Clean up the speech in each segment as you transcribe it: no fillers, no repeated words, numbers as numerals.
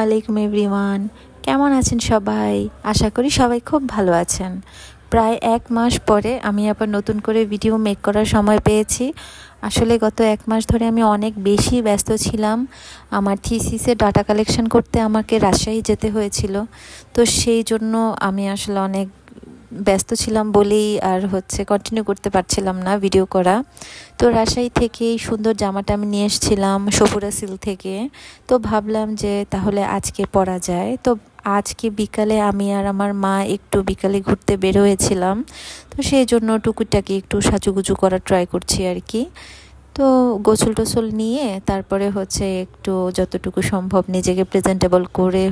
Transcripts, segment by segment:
আলাইকুম এভরিওয়ান, কেমন আছেন সবাই? আশা করি সবাই খুব ভালো আছেন। প্রায় 1 মাস পরে আমি আবার নতুন করে ভিডিও মেক করার সময় পেয়েছি। আসলে গত 1 মাস ধরে আমি অনেক বেশি ব্যস্ত ছিলাম। আমার থিসিসের ডাটা কালেকশন করতে আমাকে রাজশাহী যেতে হয়েছিল। তো সেই জন্য আমি আসলে অনেক ব্যস্ত ছিলাম বলেই আর কন্টিনিউ করতে পারছিলাম না ভিডিও করা। তো রাজশাহী থেকে এই সুন্দর জামাটা আমি নিয়ে এসেছিলাম সপুরা সিল্ক থেকে। তো ভাবলাম যে তাহলে আজকে পরা যায়। তো আজকে বিকালে আমি আর আমার মা একটু বিকালে ঘুরতে বের হয়েছিলাম। তো সেই জন্য টুকুটাকি একটু সাজুগুজু করার ট্রাই করছি আর কি। তো গোসল টোসল নিয়ে তারপরে একটু যতটুকু সম্ভব নিজেকে প্রেজেন্টেবল করে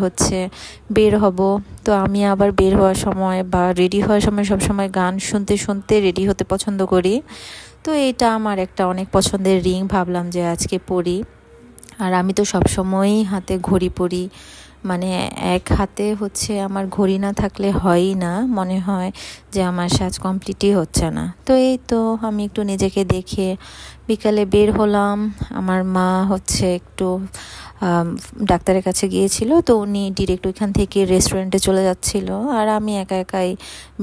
বের হব। তো আমি আবার বের হওয়ার সময় বা রেডি হওয়ার সময় সবসময় গান শুনতে শুনতে রেডি হতে পছন্দ করি। তো এটা আমার একটা অনেক পছন্দের রিং, ভাবলাম যে আজকে পরি। আর আমি তো সবসময়ই হাতে ঘড়ি পরি, মানে এক হাতে আমার ঘড়ি না থাকলে হয়ই না, মনে হয় যে আমার সাজ কমপ্লিটই হচ্ছে না। তো এই তো আমি একটু নিজেকে দেখে বিকালে বের হলাম। আমার মা একটু ডাক্তারের কাছে গিয়েছিল, তো উনি ডিরেক্ট ওইখান থেকে রেস্টুরেন্টে চলে যাচ্ছিল, আর আমি একা একাই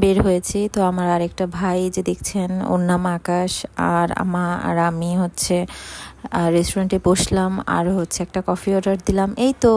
বের হয়েছি। তো আমার আরেকটা ভাই যে দেখছেন, ওর নাম আকাশ, আর আমি রেস্টুরেন্টে বসলাম, আর একটা কফি অর্ডার দিলাম। এই তো